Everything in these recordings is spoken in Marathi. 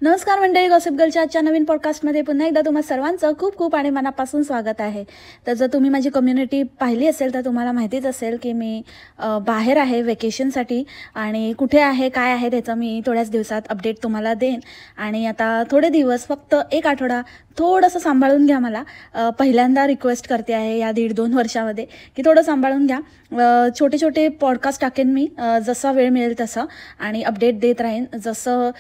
नमस्कार मंडळी, गॉसिप गर्लच्या आजच्या नवीन पॉडकास्टमध्ये पुन्हा एकदा तुम्हा सर्वांचं खूप खूप आणि मनापासून स्वागत आहे. तर जर तुम्ही माझी कम्युनिटी पाहिली असेल तर तुम्हाला माहितीच असेल की मी बाहेर आहे वेकेशनसाठी आणि कुठे आहे काय आहे त्याचं मी थोड्याच दिवसात अपडेट तुम्हाला देईन. आणि आता थोडे दिवस फक्त एक आठवडा थोडंसं सांभाळून घ्या. मला पहिल्यांदा रिक्वेस्ट करते आहे या 1.5-2 वर्षामध्ये की थोडं सांभाळून घ्या. छोटे छोटे पॉडकास्ट टाकेन मी जसा वेळ मिळेल तसं आणि अपडेट देत राहीन. जसं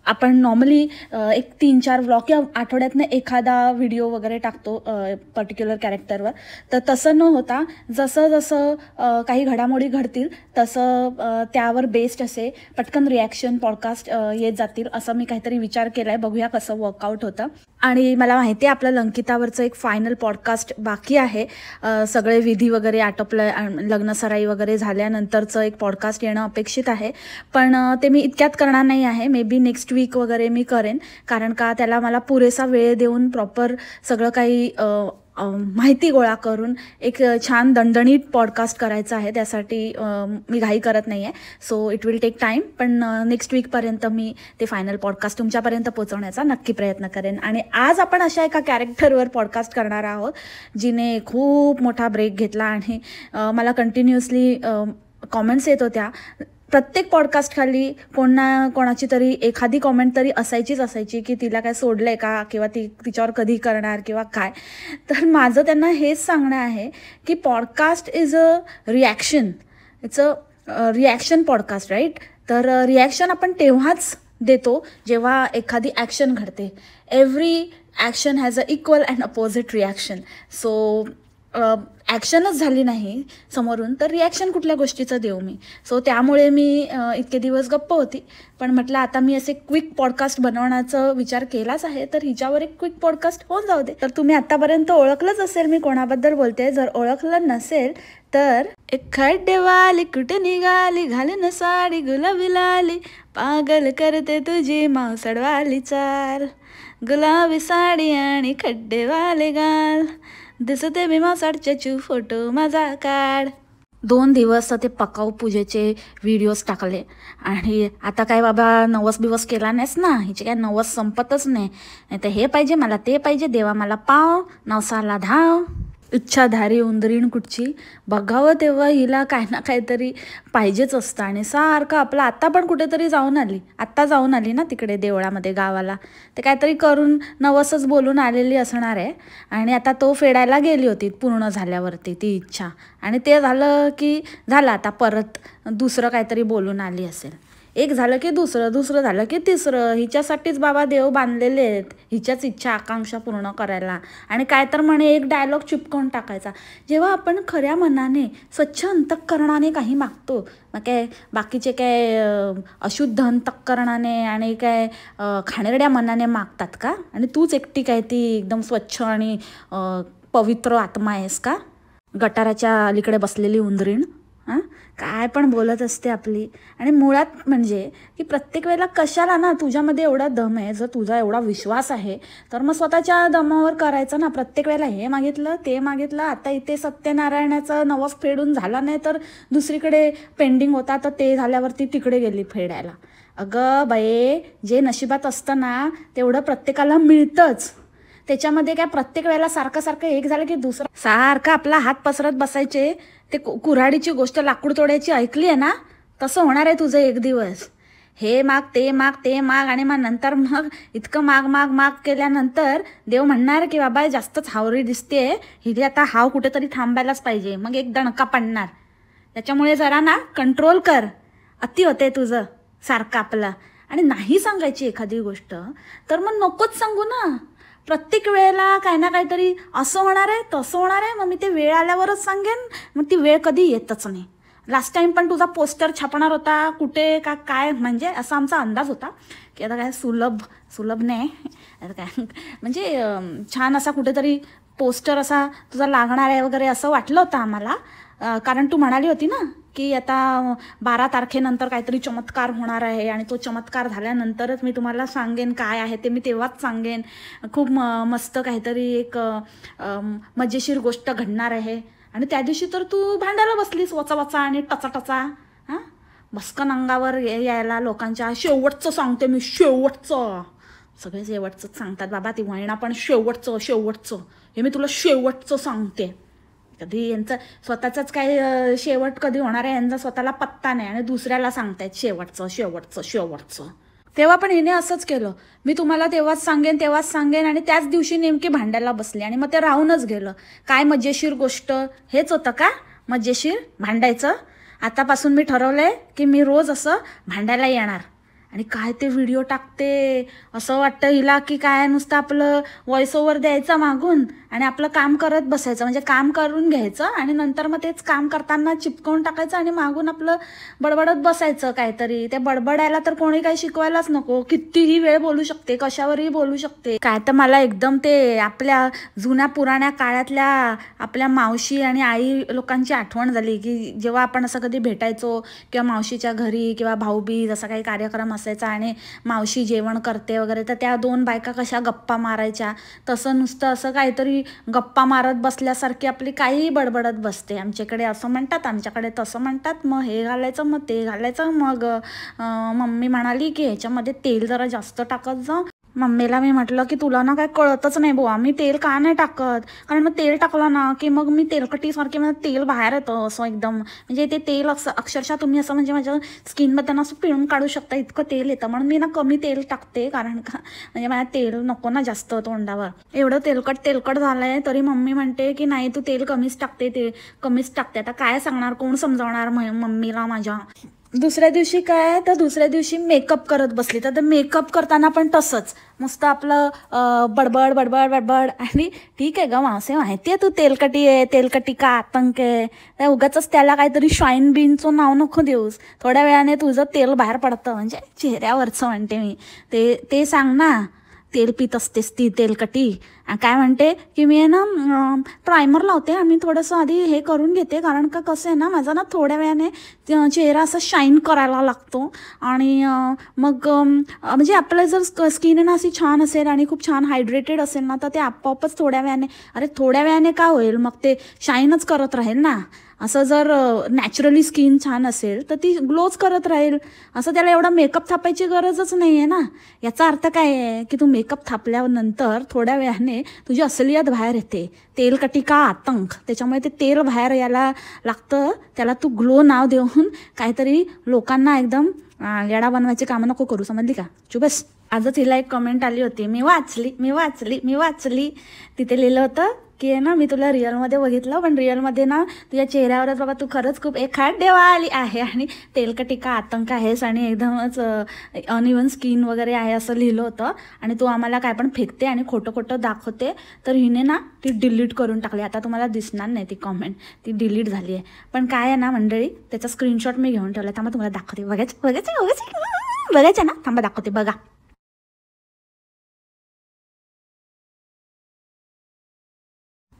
आपण नॉर्मली एक 3-4 व्लॉग या आठवड्यातनं एखादा व्हिडिओ वगैरे टाकतो पर्टिक्युलर कॅरेक्टरवर, तर तसं न होता जसं जसं काही घडामोडी घडतील तसं त्यावर बेस्ड असे पटकन रिॲक्शन पॉडकास्ट येत जातील असं मी काहीतरी विचार केला आहे. बघूया कसं वर्कआउट होतं. आणि मला माहिती आहे आपलं लंकितावरचं एक फायनल पॉडकास्ट बाकी आहे. सगळे विधी वगैरे आटोपलं, लग्नसराई वगैरे झाल्यानंतरचं एक पॉडकास्ट येणं अपेक्षित आहे. पण ते मी इतक्यात करणार नाही आहे. मे बी नेक्स्ट वीक वगैरे मी करेन, कारण का त्याला मला पुरेसा वेळ देऊन प्रॉपर सगळं काही माहिती गोळा करून एक छान दणदणीत पॉडकास्ट करायचा आहे. त्यासाठी मी घाई करत नाही आहे. So it will take time, पण नेक्स्ट वीकपर्यंत मी ते फायनल पॉडकास्ट तुमच्यापर्यंत पोहोचवण्याचा नक्की प्रयत्न करेन. आणि आज आपण अशा एका कॅरेक्टरवर पॉडकास्ट करणार आहोत जिने खूप मोठा ब्रेक घेतला आणि मला कंटिन्युअसली कॉमेंट्स येत होत्या. प्रत्येक पॉडकास्टखाली कोणाची तरी एखादी कॉमेंट तरी असायची की तिला काय सोडलं आहे का, किंवा तिच्यावर कधी करणार किंवा काय. तर माझं त्यांना हेच सांगणं आहे की podcast is a reaction. It's a reaction podcast, right. तर रिॲक्शन आपण तेव्हाच देतो जेव्हा एखादी ॲक्शन घडते. Every action has a equal and opposite reaction. So ॲक्शनच झाली नाही समोरून तर रिॲक्शन कुठल्या गोष्टीचं देऊ मी. सो त्यामुळे मी इतके दिवस गप्प होती. पण म्हटलं आता मी असे क्विक पॉडकास्ट बनवण्याचा विचार केलाच आहे, तर हिच्यावर एक क्विक पॉडकास्ट होऊन जाऊ दे. तर तुम्ही आत्तापर्यंत ओळखलंच असेल मी कोणाबद्दल बोलते. जर ओळखलं नसेल तर एक खड्डेवाली कुठे निघाली, घालून साडी गुलाबी लाली, पागल करते तुझी मावसडवाली चाल, गुलाबी साडी आणि खड्डेवाले गाल, दिसते मी मावसाडच्या फोटो माझा काढ. 2 दिवस ते पकाऊ पूजेचे व्हिडिओज टाकले आणि आता काय बाबा नवस बिवस केला नाहीस ना, हिचे काय नवस संपतच नाही. तर हे पाहिजे मला, ते पाहिजे, देवा मला पाव, नवसाला धाव, इच्छाधारी उंदरीण कुठची. बघावं तेव्हा हिला काय ना काहीतरी पाहिजेच असतं. आणि सारखं आपलं आत्ता पण कुठेतरी आत्ता जाऊन आली ना तिकडे देवळामध्ये गावाला, ते काहीतरी करून नवसच बोलून आलेली असणार आहे. आणि आता तो फेडायला गेली होती पूर्ण झाल्यावरती ती इच्छा, आणि ते झालं की झालं, आता परत दुसरं काहीतरी बोलून आली असेल. एक झालं की दुसरं झालं की तिसरं. हिच्यासाठीच बाबा देव बांधलेले आहेत, हिच्याच इच्छा आकांक्षा पूर्ण करायला. आणि काय तर म्हणे एक डायलॉग चिपकवून टाकायचा. जेव्हा आपण खऱ्या मनाने स्वच्छ अंतःकरणाने काही मागतो, मग काय बाकीचे काय अशुद्ध अंतःकरणाने आणि काय घाणेरड्या मनाने मागतात का? आणि तूच एकटी काय ती एकदम स्वच्छ आणि पवित्र आत्मा आहेस का, गटाराच्या अलीकडे बसलेली उंदरीण? हां, काय पण बोलत असते आपली. आणि मुळात म्हणजे की प्रत्येक वेळेला कशाला ना, तुझ्यामध्ये एवढा दम आहे, जर तुझा एवढा विश्वास आहे तर मग स्वतःच्या दमावर करायचं ना. प्रत्येक वेळेला हे मागितलं ते मागितलं, आता इथे सत्यनारायणाचं नवस फेडून झाला नाही तर दुसरीकडे पेंडिंग होता, तर ते झाल्यावरती तिकडे गेली फेडायला. अगं बाये, जे नशिबात असतं ना तेवढं प्रत्येकाला मिळतंच. त्याच्यामध्ये काय प्रत्येक वेळेला सारखं एक झालं की दुसरं सारखं आपला हात पसरत बसायचे. ते कुऱ्हाडीची गोष्ट लाकूड तोडायची ऐकली आहे ना, तसं होणार आहे तुझं एक दिवस. हे माग ते माग ते माग, आणि मग नंतर मग इतकं माग केल्यानंतर देव म्हणणार की बाबा जास्तच हावरी दिसते, हिने आता हाव कुठेतरी थांबायलाच पाहिजे. मग एक दणका पडणार. त्याच्यामुळे जरा ना कंट्रोल कर, अति होते तुझं सारखं आपलं. आणि नाही सांगायची एखादी गोष्ट तर मग नकोच सांगू ना. प्रत्येक वेळेला काही ना काहीतरी असं होणार आहे तसं होणार आहे, मग मी ते वेळ आल्यावरच सांगेन. मग ती वेळ कधी येतच नाही. लास्ट टाइम पण तुझा पोस्टर छापणार होता कुठे का काय, म्हणजे असा आमचा अंदाज होता की आता काय सुलभ नाही आता काय, म्हणजे छान असा कुठेतरी पोस्टर असा तुझा लागणार आहे वगैरे असं वाटलं होतं आम्हाला. कारण तू म्हणाली होती ना की आता 12 तारखेनंतर काहीतरी चमत्कार होणार आहे, आणि तो चमत्कार झाल्यानंतरच मी तुम्हाला सांगेन काय आहे ते, मी तेव्हाच सांगेन. खूप मस्त काहीतरी एक मजेशीर गोष्ट घडणार आहे. आणि त्या दिवशी तर तू भांडायला बसलीस वचा आणि टचा. हां, मस्कन अंगावर यायला लोकांच्या. शेवटचं सांगते मी, शेवटचं. सगळे शेवटचंच सांगतात बाबा, ती वहिना पण शेवटचं शेवटचं, हे मी तुला शेवटचं सांगते. कधी यांचं स्वतःचाच काय शेवट कधी होणार आहे यांचा स्वतःला पत्ता नाही, आणि दुसऱ्याला सांगतायत शेवटचं शेवटचं शेवटचं. तेव्हा पण हिने असंच केलं, मी तुम्हाला तेव्हाच सांगेन, आणि त्याच दिवशी नेमकी भांडायला बसली, आणि मग ते राहूनच गेलं. काय मजेशीर गोष्ट हेच होतं का, मजेशीर भांडायचं? आतापासून मी ठरवलंय की मी रोज असं भांडायला येणार. आणि काय ते व्हिडिओ टाकते, असं वाटतं हिला की काय नुसतं आपलं व्हॉइस ओव्हर द्यायचा मागून आणि आपलं काम करत बसायचं, म्हणजे काम करून घ्यायचं आणि नंतर मग तेच काम करताना चिपकवून टाकायचं आणि मागून आपलं बडबडत बसायचं काहीतरी. ते बडबडायला तर कोणी काही शिकवायलाच नको, कितीही वेळ बोलू शकते, कशावरही बोलू शकते. काय तर मला एकदम ते आपल्या जुन्या पुराण्या काळातल्या आपल्या मावशी आणि आई लोकांची आठवण झाली, की जेव्हा आपण असं कधी भेटायचो किंवा मावशीच्या घरी किंवा भाऊबीज असा काही कार्यक्रम असायचा आणि मावशी जेवण करते वगैरे, तर त्या दोन बायका कशा गप्पा मारायच्या, तसं नुसतं असं काहीतरी गप्पा मारत बसल्यासारखी आपली काही बडबडत बसते. आमच्याकडे असं म्हणतात, आमच्याकडे तसं म्हणतात, मग हे घालायचं मग ते घालायचं. मग मम्मी म्हणाली की ह्याच्यामध्ये तेल जरा जास्त टाकत जा. मम्मीला मी म्हटलं की तुला ना काय कळतच नाही बुवा, मी तेल का नाही टाकत, कारण मग तेल टाकलं ना की मग मी तेलकटीसारखी, मला तेल बाहेर येतं असं एकदम, म्हणजे ते तेल अक्षरशः तुम्ही असं म्हणजे माझ्या स्किनमध्ये असं पिळून काढू शकता, इतकं तेल येतं. म्हणून मी ना कमी तेल टाकते, कारण का म्हणजे मला तेल नको ना जास्त तोंडावर. एवढं तेलकट झालंय तरी मम्मी म्हणते की नाही तू तेल कमीच टाकते. आता काय सांगणार, कोण समजावणार मम्मीला माझ्या. दुसऱ्या दिवशी काय, तर दुसऱ्या दिवशी मेकअप करत बसली. तर मेकअप करताना पण तसंच मस्त आपलं बडबड. आणि ठीक आहे ग मावसे, माहिती आहे तू तेलकटी का आतंक आहे, उगाच त्याला काहीतरी शाईन बीनचं नाव नको देऊस, थोड्या वेळाने तुझं तेल बाहेर पडतं, म्हणजे चेहऱ्यावरचं म्हणते मी. ते सांग ना, तेल पित असतेस ती तेलकटी. काय म्हणते की मी आहे ना प्रायमर लावते आणि थोडंसं आधी हे करून घेते, कारण का कसं आहे ना, माझा ना थोड्या वेळाने चेहरा असा शाईन करायला लागतो. आणि मग म्हणजे आपलं जर स्किन ना अशी छान असेल आणि खूप छान हायड्रेटेड असेल ना, तर ते आपोआपच थोड्या वेळाने का होईल, मग ते शाईनच करत राहील ना. असं जर नॅचरली स्किन छान असेल तर ती ग्लोच करत राहील. असं त्याला एवढा मेकअप थापायची गरजच नाही आहे ना. याचा अर्थ काय आहे की तू मेकअप थापल्यानंतर थोड्या वेळाने तुझी असलियत बाहेर येते. तेलकटी का आतंक, त्याच्यामुळे ते तेल बाहेर यायला लागतं. त्याला तू ग्लो नाव देऊन काहीतरी लोकांना एकदम येडा बनवायची कामं नको करू, समजली का? चुबस. आजच हिला एक कमेंट आली होती, मी वाचली. तिथे लिहिलं होतं की आहे ना, मी तुला रिअलमध्ये बघितलं, पण रिअलमध्ये ना तुझ्या चेहऱ्यावरच बाबा तू खरंच खूप एखाद्यावाली आहे आणि तेलकटी का आतंक आहेस आणि एकदमच अनइव्हन स्किन वगैरे आहे असं लिहिलं होतं. आणि तू आम्हाला काय पण फेकते आणि खोटं दाखवते. तर हिने ना ती डिलीट करून टाकली. आता तुम्हाला दिसणार नाही ती कॉमेंट, ती डिलीट झाली आहे. पण काय आहे ना मंडळी, त्याचा स्क्रीनशॉट मी घेऊन ठेवला, त्यामुळे तुम्हाला दाखवते. बघायचं ना, थांबा दाखवते, बघा.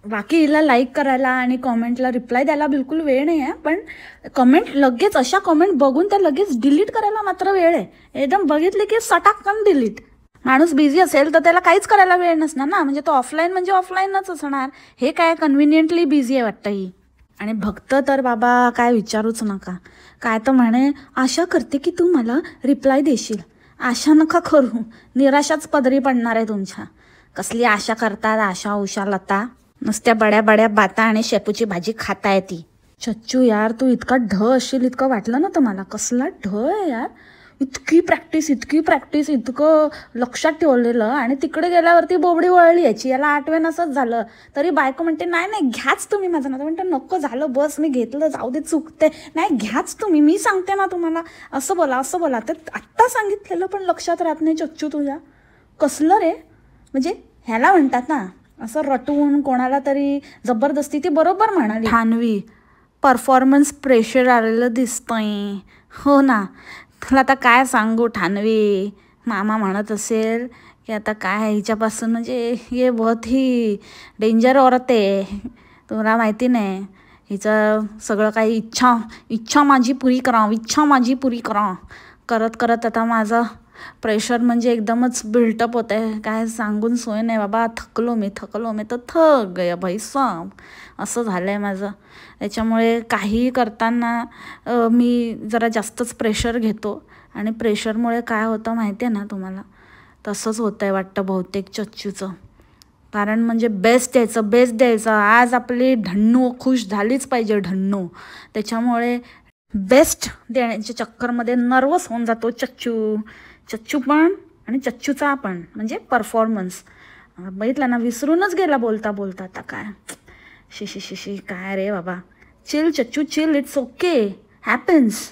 बाकी हिला लाईक करायला आणि कॉमेंटला रिप्लाय द्यायला बिलकुल वेळ नाही आहे, पण कमेंट लगेच, अशा कमेंट बघून त्या लगेच डिलीट करायला मात्र वेळ आहे. एकदम बघितले की सटाकन डिलीट. माणूस बिझी असेल तर त्याला काहीच करायला वेळ नसणार ना, म्हणजे तो ऑफलाईन म्हणजे ऑफलाईनच असणार. हे काय कन्व्हिनियंटली बिझी आहे वाटतं ही. आणि भक्त तर बाबा काय विचारूच नका. काय तर म्हणे, आशा करते की तू मला रिप्लाय देशील. आशा नका करू, निराशाच पदरी पडणार आहे तुमच्या. कसली आशा करतात आशा उषा लता, नुसत्या बड्या बाता आणि शेपूची भाजी खाता येते. चच्चू यार, तू इतका ढ असशील इतकं वाटलं ना तर मला. कसला ढ आहे यार, इतकी प्रॅक्टिस इतकं लक्षात ठेवलेलं, आणि तिकडे गेल्यावरती बोबडी वळली याची. याला आठवण असंच झालं तरी बायको म्हणते नाही घ्याच तुम्ही माझं नातं. म्हणते नको झालं बस, मी घेतलं, जाऊ दे, चुकते, नाही घ्याच तुम्ही, मी सांगते ना तुम्हाला, असं बोला. तर आत्ता सांगितलेलं पण लक्षात राहत नाही चच्चू तुझ्या. कसलं रे, म्हणजे ह्याला म्हणतात ना असं रटवून कोणाला तरी जबरदस्ती. ती बरोबर म्हणाली ठाणवी, परफॉर्मन्स प्रेशर आलेलं दिसतंय. हो ना, तुला आता काय सांगू ठाणवी, मामा म्हणत असेल की आता काय हिच्यापासून, म्हणजे हे बहुत ही डेंजर औरत आहे, तुला माहिती नाही. हिचं सगळं काही इच्छा माझी पुरी करा करत आता माझं प्रेशर म्हणजे एकदमच बिल्टअप होत आहे, काय सांगून सोय नाही बाबा. थकलो मी तर थक गया भाई साहब, असं झालं आहे माझं. त्याच्यामुळे काही करताना मी जरा जास्तच प्रेशर घेतो आणि प्रेशरमुळे काय होतं माहिती आहे ना तुम्हाला, तसंच होतं आहे वाटतं बहुतेक चच्चूचं. कारण म्हणजे बेस्ट द्यायचं. आज आपली ढण्णू खुश झालीच पाहिजे, ढण्णू. त्याच्यामुळे बेस्ट देण्याच्या चक्करमध्ये नर्वस होऊन जातो चच्चू पण आणि चच्चूचा पण, म्हणजे परफॉर्मन्स. बघितलं ना, विसरूनच गेला बोलता बोलता. आता काय शिशी काय रे बाबा. चिल चच्चू चिल, इट्स ओके, हॅपन्स.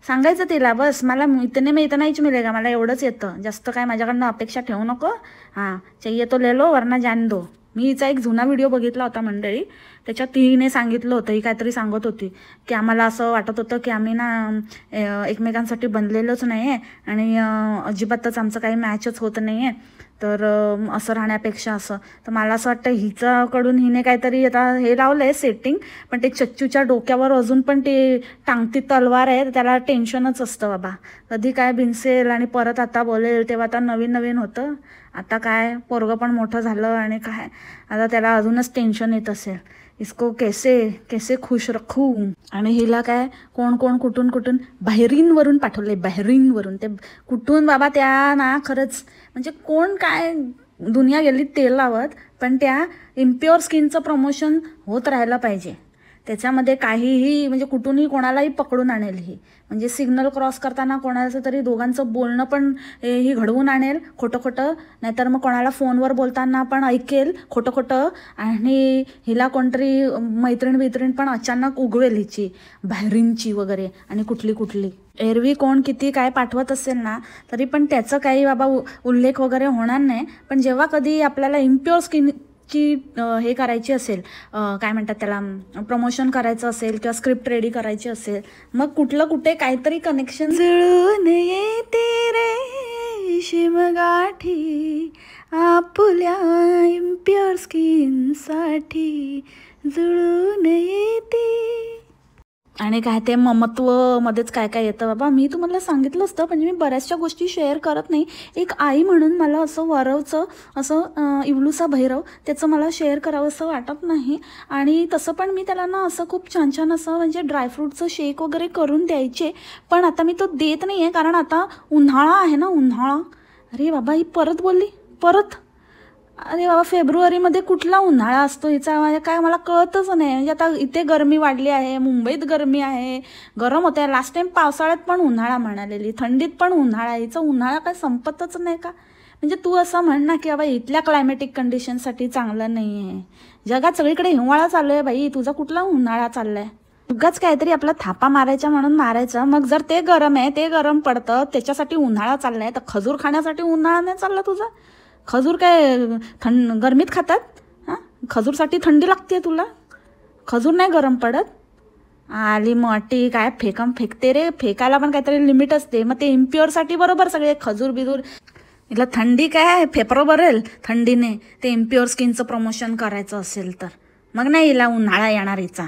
सांगायचं तिला बस, मला मी इथं नाहीच मिळेगा, मला एवढंच येतं, जास्त काय माझ्याकडनं अपेक्षा ठेवू नको. हां, चाहिए तो ले लो वरना जान दो. मी हिचा एक जुना व्हिडिओ बघितला होता मंडळी, त्याच्यात तिने सांगितलं होतं, ही काहीतरी सांगत होती की आम्हाला असं वाटत होतं की आम्ही ना एकमेकांसाठी बनलेलोच नाही आहे आणि अजिबातच आमचं काही मॅचच होत नाही आहे, तर असं राहण्यापेक्षा असं. तर मला असं वाटतं हिच्याकडून हिने काहीतरी आता हे लावलं आहे सेटिंग, पण ते चच्चूच्या डोक्यावर अजून पण ते टांगती तलवार आहे, त्याला टेन्शनच असतं बाबा. कधी काय भिनसेल आणि परत आता बोलेल, तेव्हा आता नवीन होतं. आता काय पोरगं पण मोठं झालं आणि काय आता त्याला अजूनच टेन्शन येत असेल. इसको कैसे खुश रखू. आणि हिला काय कोण कुठून बहरीनवरून पाठवले, बहरीनवरून. ते कुठून बाबा त्या ना, खरंच म्हणजे कोण काय दुनिया गेली तेल लावत, पण त्या इम्प्युअर स्किनचं प्रमोशन होत राहायला पाहिजे. त्याच्यामध्ये काहीही म्हणजे कुठूनही कोणालाही पकडून आणेल ही. म्हणजे सिग्नल क्रॉस करताना कोणाचं तरी दोघांचं बोलणं पण ही घडवून आणेल खोटं, नाहीतर मग कोणाला फोनवर बोलताना पण ऐकेल खोटं, आणि हिला कोणतरी मैत्रीण पण अचानक उगवेल हिची, बहरीनची वगैरे, आणि कुठली एरवी कोण किती काय पाठवत असेल ना, तरी पण त्याचं काही बाबा उल्लेख वगैरे होणार नाही. पण जेव्हा कधी आपल्याला इम्प्युअर स्किन ची हे करायची असेल, काय म्हणतात त्याला, प्रमोशन करायचं असेल किंवा स्क्रिप्ट रेडी करायची असेल, मग कुठे काहीतरी कनेक्शन. जुळून येते रेशीम गाठी आपल्या इम्प्युअर स्किनसाठी, जुळून येते. आणि काय ते ममत्व मध्येच काय येतं बाबा. मी तुम्हाला सांगितलं असतं, म्हणजे मी बऱ्याचशा गोष्टी शेअर करत नाही. एक आई म्हणून मला असं वरवचं असं इवलूसा भैरव त्याचं मला शेअर करावं असं वाटत नाही. आणि तसं पण मी त्याला ना असं खूप छान असं म्हणजे ड्रायफ्रूटचं शेक वगैरे करून द्यायचे, पण आता मी तो देत नाही आहे, कारण आता उन्हाळा आहे ना, उन्हाळा. अरे बाबा, ही परत बोलली परत. अरे बाबा, फेब्रुवारीमध्ये कुठला उन्हाळा असतो हिचा, काय मला कळतच नाही. म्हणजे आता इथे गरमी वाढली आहे, मुंबईत गरमी आहे, गरम होते. लास्ट टाइम पावसाळ्यात पण उन्हाळा म्हणालेली, थंडीत पण उन्हाळा. हिचा उन्हाळा काय संपतच नाही का. म्हणजे तू असं म्हण ना की बाबा इथल्या क्लायमॅटिक कंडिशनसाठी चांगलं नाही आहे. जगात सगळीकडे हिवाळा चालू आहे बाई, तुझा कुठला उन्हाळा चाललाय. उगाच काहीतरी आपला थापा मारायचा म्हणून मारायचं. मग जर ते गरम आहे, ते गरम पडतं, त्याच्यासाठी उन्हाळा चाललाय, तर खजूर खाण्यासाठी उन्हाळा नाही चालला तुझा. खजूर काय गरमीत खातात? हां, खजूरसाठी थंडी लागते तुला, खजूर नाही गरम पडत. आली मोठी काय फेकते रे, फेकायला पण काहीतरी लिमिट असते. मग ते इम्प्युअरसाठी बरोबर सगळे खजूर बिजूर. हिला थंडी काय फेफरं भरेल थंडीने, ते इम्प्युअर स्किनचं प्रमोशन करायचं असेल तर. मग नाही हिला उन्हाळा येणार हिचा.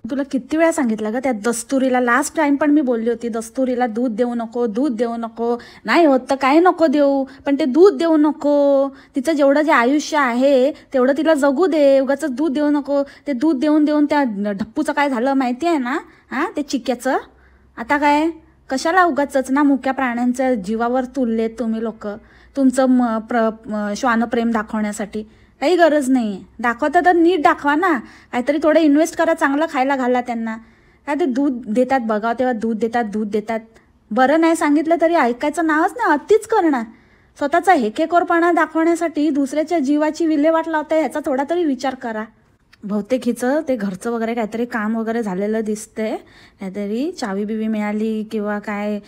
तुला किती वेळा सांगितलं ग त्या दस्तुरीला, लास्ट टाइम पण मी बोलली होती, दस्तुरीला दूध देऊ नको. नाही होत तर काय नको देऊ, पण ते दूध देऊ नको. तिचं जेवढं जे आयुष्य आहे तेवढं तिला जगू दे, उगाच दूध देऊ नको. ते दूध देऊन त्या ढप्पूचं काय झालं माहिती आहे ना, हां, ते चिक्याचं. आता काय कशाला उगाचच ना मुक्या प्राण्यांच्या जीवावर तुललेत तुम्ही लोक, तुमचं श्वानप्रेम दाखवण्यासाठी. काही गरज नाही आहे. दाखवता तर नीट दाखवा ना, काहीतरी थोडं इन्व्हेस्ट करा, चांगलं खायला घाला त्यांना. काय ते दूध देतात बघा, तेव्हा दूध देतात. बरं नाही सांगितलं तरी ऐकायचं नावच नाही, अतिच करणार. स्वतःचा हेकेखोरपणा दाखवण्यासाठी दुसऱ्याच्या जीवाची विल्हेवाट लावताय, ह्याचा थोडा तरी विचार करा. बहुतेक हिचं ते घरचं वगैरे काहीतरी काम वगैरे झालेलं दिसतंय, काहीतरी चावी बिवी मिळाली किंवा काय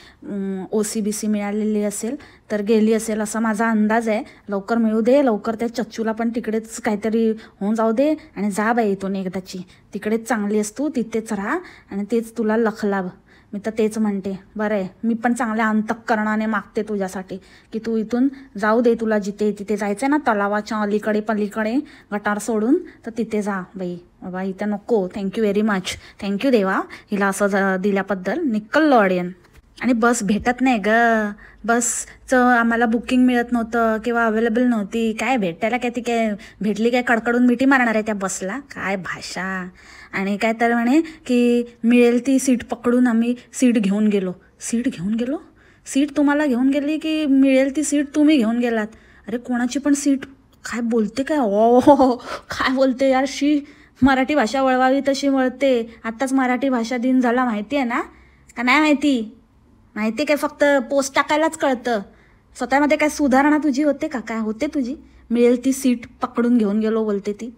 OC-BC मिळालेली असेल तर गेली असेल असा माझा अंदाज आहे. लवकर मिळू दे, लवकर त्या चच्चूला पण तिकडेच काहीतरी होऊन जाऊ दे आणि जा बाई इथून एकदाची. तिकडेच चांगली असतो, तिथेच राहा आणि तेच तुला लखलाभ. मी तर तेच म्हणते. बरं आहे, मी पण चांगल्या अंतःकरणाने मागते तुझ्यासाठी की तू इथून जाऊ दे. तुला तिथे जायचं आहे ना, तलावाच्या अलीकडे पलीकडे गटार सोडून, तर तिथे जा बाई. बाबा इथं नको. Thank you very much. थँक्यू देवा, हिला असं दिल्याबद्दल. निक्कल लॉडियन. आणि बस भेटत नाही ग. बसचं आम्हाला बुकिंग मिळत नव्हतं किंवा अवेलेबल नव्हती. काय भेटायला काय ती काय भेटली काय कडकडून मिठी मारणार आहे त्या बसला? काय भाषा. आणि काय तर म्हणे की मिळेल ती सीट पकडून आम्ही सीट घेऊन गेलो. सीट घेऊन गेलो? सीट तुम्हाला घेऊन गेली की मिळेल ती सीट तुम्ही घेऊन गेलात? अरे कोणाची पण सीट. काय बोलते काय? ओ काय बोलते यार. मराठी भाषा वळवावी तशी वळते. आत्ताच मराठी भाषा दिन झाला, माहिती आहे ना का नाही माहिती? माहिती काय फक्त पोस्ट टाकायलाच कळतं. स्वतःमध्ये काय सुधारणा तुझी होते का? काय होते तुझी? मिळेल ती सीट पकडून घेऊन गेलो बोलते ती.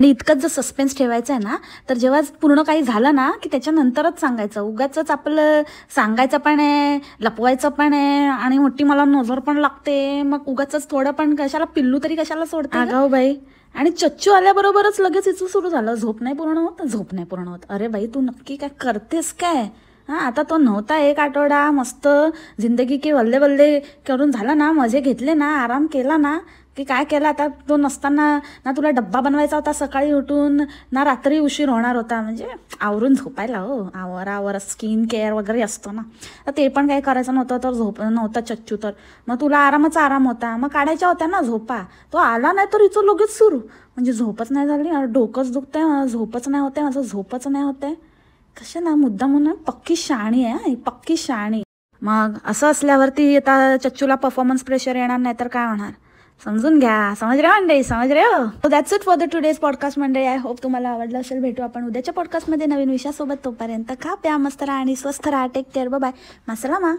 आणि इतकंच जर सस्पेन्स ठेवायचं आहे ना तर जेव्हा पूर्ण काही झालं ना की त्याच्यानंतरच सांगायचं. उगाचच आपलं सांगायचं पण आहे, लपवायचं पण आहे आणि मोठी मला नजर पण लागते. मग उगाचच थोडं पण कशाला, पिल्लू तरी कशाला सोडते आगाऊ बाई. आणि चच्चू आल्याबरोबरच लगेच हिचं सुरू झालं, झोप नाही पूर्ण होत, झोप नाही पूर्ण होत. अरे बाई तू नक्की काय करतेस काय? हां, आता तो नव्हता एक आठवडा, मस्त जिंदगी की वल्ले वल्ले करून झाला ना, मजे घेतले ना, आराम केला ना, की काय केलं आता तो नसताना. ना तुला डब्बा बनवायचा होता सकाळी उठून, ना रात्री उशीर होणार होता. म्हणजे आवरून झोपायला हो, आवर स्किन केअर वगैरे असतो ना, तर ते पण काही करायचं नव्हतं तर झोप नव्हता चच्चू. तर मग तुला आरामाचा आराम होता, मग काढायच्या होत्या ना झोपा. तो आला नाही तर हिचं लगेच सुरू. म्हणजे झोपच नाही झाली, डोकंच दुखतंय, झोपच नाही होते, माझं झोपच नाही होते. कशा ना मुद्दा म्हणून पक्की शाणी आहे, पक्की शाणी. मग असं असल्यावरती आता चच्चूला परफॉर्मन्स प्रेशर येणार नाही तर काय होणार? समजून घ्या. समज रे मंडळी, समज रे हो. So that's it for the today's podcast मंडळी. आय होप तुम्हाला आवडलं असेल. भेटू आपण उद्याच्या पॉडकास्टमध्ये नवीन विषयासोबत. तोपर्यंत खा प्या, मस्त राहा आणि स्वस्थ राहा. Take care, bye. मासलामा.